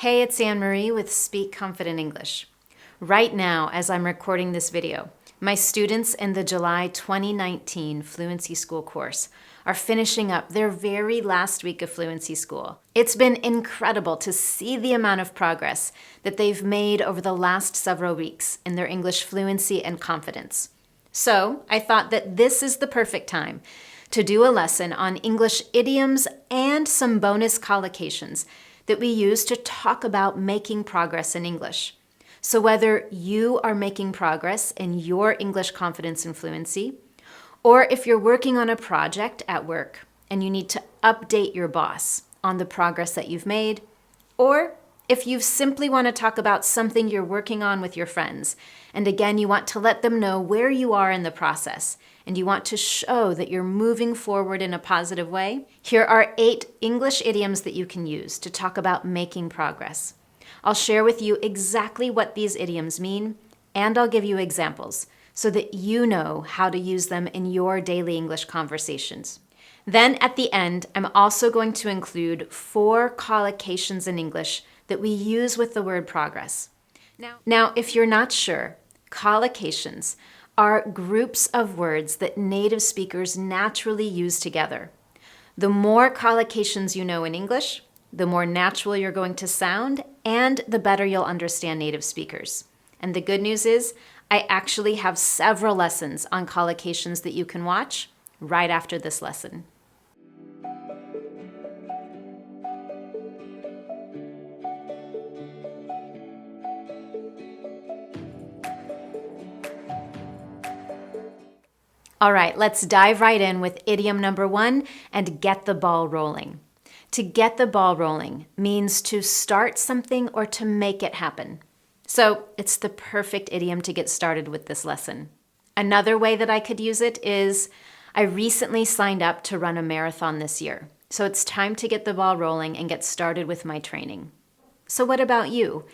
Hey, it's Anne-Marie with Speak Confident English. Right now, as I'm recording this video, my students in the July 2019 Fluency School course are finishing up their very last week of Fluency School. It's been incredible to see the amount of progress that they've made over the last several weeks in their English fluency and confidence. So I thought that this is the perfect time to do a lesson on English idioms and some bonus collocations that we use to talk about making progress in English. So whether you are making progress in your English confidence and fluency, or if you're working on a project at work and you need to update your boss on the progress that you've made, or if you simply want to talk about something you're working on with your friends, and again, you want to let them know where you are in the process, and you want to show that you're moving forward in a positive way, here are 8 English idioms that you can use to talk about making progress. I'll share with you exactly what these idioms mean, and I'll give you examples so that you know how to use them in your daily English conversations. Then at the end, I'm also going to include 4 collocations in English that we use with the word progress. Now, if you're not sure, collocations are groups of words that native speakers naturally use together. The more collocations you know in English, the more natural you're going to sound, and the better you'll understand native speakers. And the good news is, I actually have several lessons on collocations that you can watch right after this lesson. All right, let's dive right in with idiom number 1 and get the ball rolling. To get the ball rolling means to start something or to make it happen. So it's the perfect idiom to get started with this lesson. Another way that I could use it is, I recently signed up to run a marathon this year. So it's time to get the ball rolling and get started with my training. So what about you?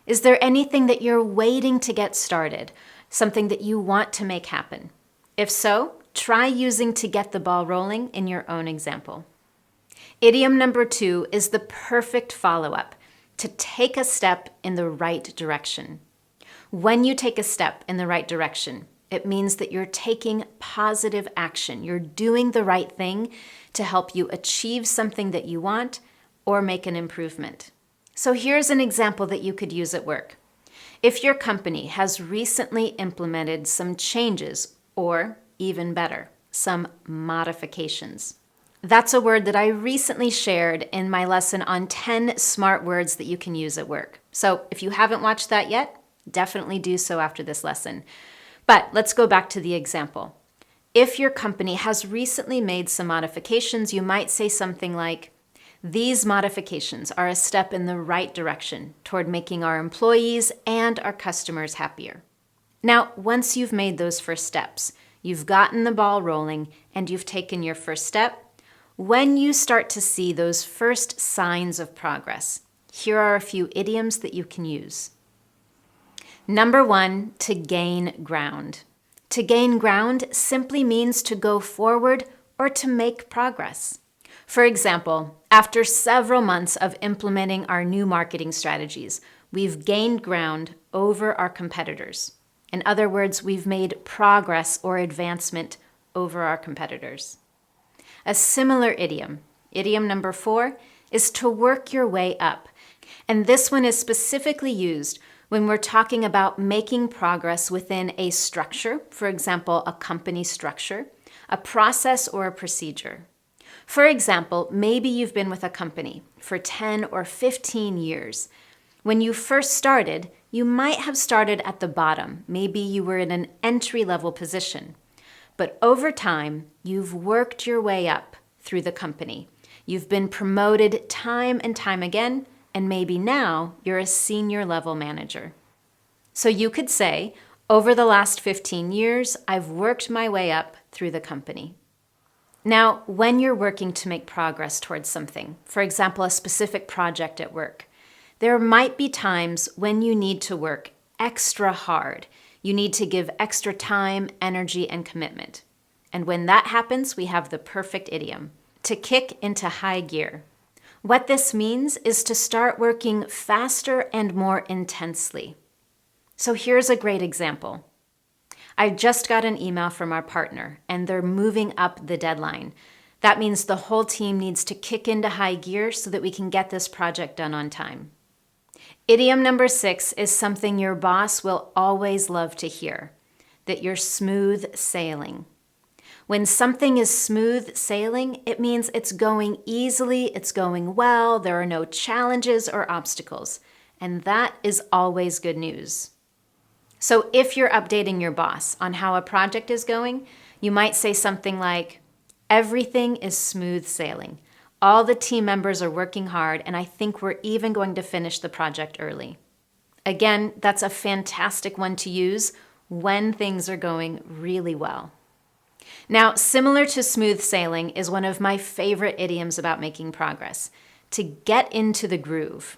Is there anything that you're waiting to get started? Something that you want to make happen? If so, try using to get the ball rolling in your own example. Idiom number 2 is the perfect follow-up, to take a step in the right direction. When you take a step in the right direction, it means that you're taking positive action. You're doing the right thing to help you achieve something that you want or make an improvement. So here's an example that you could use at work. If your company has recently implemented some changes, or even better, some modifications. That's a word that I recently shared in my lesson on 10 smart words that you can use at work. So if you haven't watched that yet, definitely do so after this lesson. But let's go back to the example. If your company has recently made some modifications, you might say something like, these modifications are a step in the right direction toward making our employees and our customers happier. Now, once you've made those first steps, you've gotten the ball rolling and you've taken your first step, when you start to see those first signs of progress, here are a few idioms that you can use. Number 1, to gain ground. To gain ground simply means to go forward or to make progress. For example, after several months of implementing our new marketing strategies, we've gained ground over our competitors. In other words, we've made progress or advancement over our competitors. A similar idiom, idiom number 4, is to work your way up. And this one is specifically used when we're talking about making progress within a structure, for example, a company structure, a process, or a procedure. For example, maybe you've been with a company for 10 or 15 years. When you first started, you might have started at the bottom. Maybe you were in an entry-level position. But over time, you've worked your way up through the company. You've been promoted time and time again, and maybe now you're a senior-level manager. So you could say, over the last 15 years, I've worked my way up through the company. Now, when you're working to make progress towards something, for example, a specific project at work, there might be times when you need to work extra hard. You need to give extra time, energy, and commitment. And when that happens, we have the perfect idiom, to kick into high gear. What this means is to start working faster and more intensely. So here's a great example. I just got an email from our partner, and they're moving up the deadline. That means the whole team needs to kick into high gear so that we can get this project done on time. Idiom number 6 is something your boss will always love to hear, that you're smooth sailing. When something is smooth sailing, it means it's going easily, it's going well, there are no challenges or obstacles, and that is always good news. So if you're updating your boss on how a project is going, you might say something like, "Everything is smooth sailing. All the team members are working hard, and I think we're even going to finish the project early." Again, that's a fantastic one to use when things are going really well. Now, similar to smooth sailing is one of my favorite idioms about making progress, to get into the groove.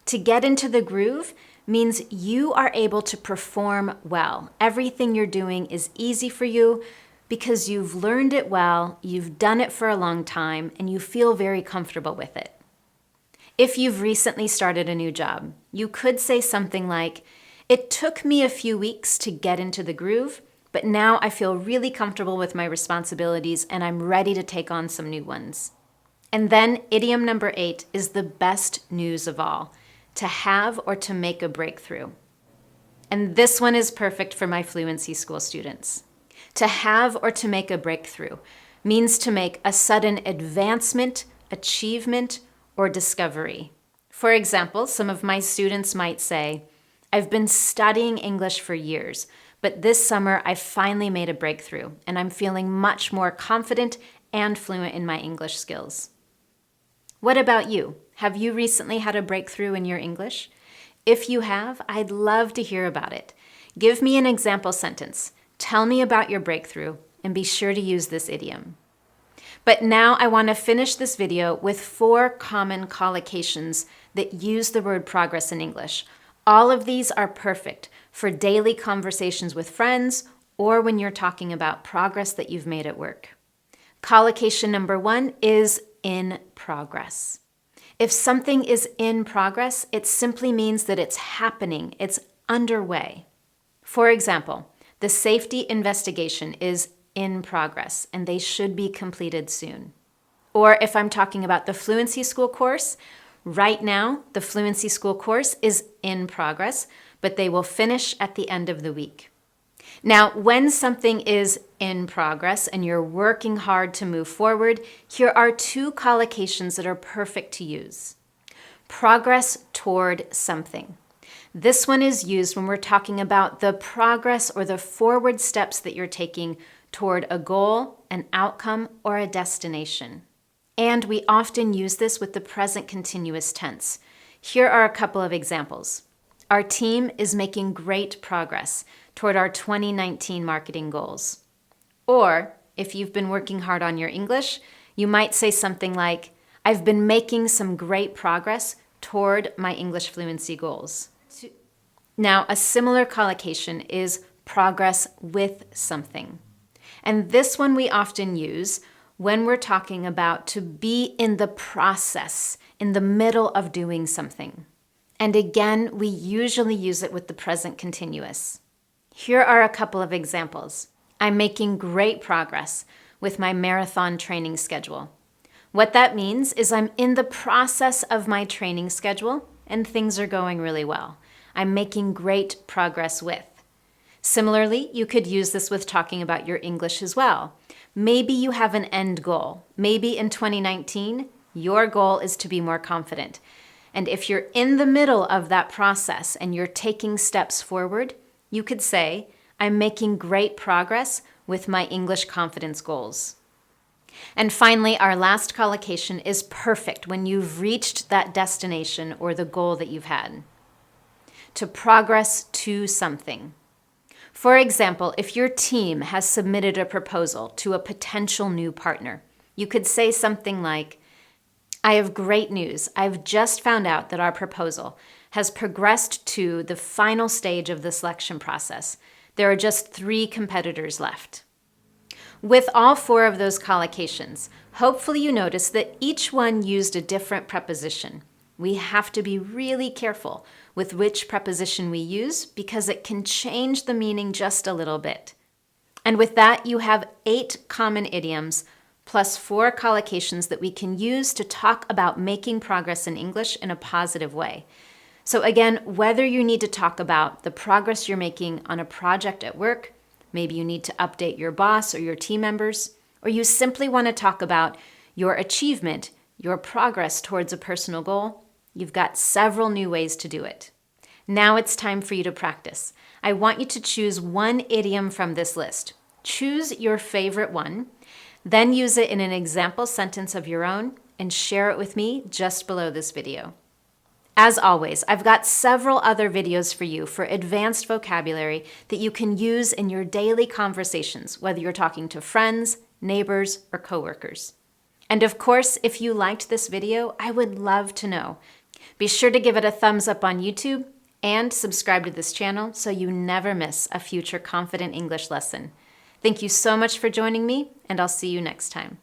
To get into the groove means you are able to perform well. Everything you're doing is easy for you because you've learned it well, you've done it for a long time, and you feel very comfortable with it. If you've recently started a new job, you could say something like, "It took me a few weeks to get into the groove, but now I feel really comfortable with my responsibilities and I'm ready to take on some new ones." And then idiom number 8 is the best news of all, to have or to make a breakthrough. And this one is perfect for my Fluency School students. To have or to make a breakthrough means to make a sudden advancement, achievement, or discovery. For example, some of my students might say, "I've been studying English for years, but this summer I finally made a breakthrough, and I'm feeling much more confident and fluent in my English skills." What about you? Have you recently had a breakthrough in your English? If you have, I'd love to hear about it. Give me an example sentence. Tell me about your breakthrough, and be sure to use this idiom. But now I want to finish this video with 4 common collocations that use the word progress in English. All of these are perfect for daily conversations with friends or when you're talking about progress that you've made at work. Collocation number 1 is in progress. If something is in progress, it simply means that it's happening, it's underway. For example, the safety investigation is in progress and they should be completed soon. Or if I'm talking about the Fluency School course, right now the Fluency School course is in progress, but they will finish at the end of the week. Now, when something is in progress and you're working hard to move forward, here are 2 collocations that are perfect to use. Progress toward something. This one is used when we're talking about the progress or the forward steps that you're taking toward a goal, an outcome, or a destination. And we often use this with the present continuous tense. Here are a couple of examples. Our team is making great progress toward our 2019 marketing goals. Or, if you've been working hard on your English, you might say something like, "I've been making some great progress toward my English fluency goals." Now, a similar collocation is progress with something. And this one we often use when we're talking about to be in the process, in the middle of doing something. And again, we usually use it with the present continuous. Here are a couple of examples. I'm making great progress with my marathon training schedule. What that means is I'm in the process of my training schedule and things are going really well. I'm making great progress with. Similarly, you could use this with talking about your English as well. Maybe you have an end goal. Maybe in 2019, your goal is to be more confident. And if you're in the middle of that process and you're taking steps forward, you could say, "I'm making great progress with my English confidence goals." And finally, our last collocation is perfect when you've reached that destination or the goal that you've had. To progress to something. For example, if your team has submitted a proposal to a potential new partner, you could say something like, "I have great news. I've just found out that our proposal has progressed to the final stage of the selection process. There are just 3 competitors left." With all 4 of those collocations, Hopefully you noticed that each one used a different preposition. We have to be really careful with which preposition we use because it can change the meaning just a little bit. And with that, you have 8 common idioms plus 4 collocations that we can use to talk about making progress in English in a positive way. So again, whether you need to talk about the progress you're making on a project at work, maybe you need to update your boss or your team members, or you simply want to talk about your achievement, your progress towards a personal goal, you've got several new ways to do it. Now it's time for you to practice. I want you to choose one idiom from this list. Choose your favorite one, then use it in an example sentence of your own and share it with me just below this video. As always, I've got several other videos for you for advanced vocabulary that you can use in your daily conversations, whether you're talking to friends, neighbors, or coworkers. And of course, if you liked this video, I would love to know. Be sure to give it a thumbs up on YouTube and subscribe to this channel so you never miss a future Confident English lesson. Thank you so much for joining me, and I'll see you next time.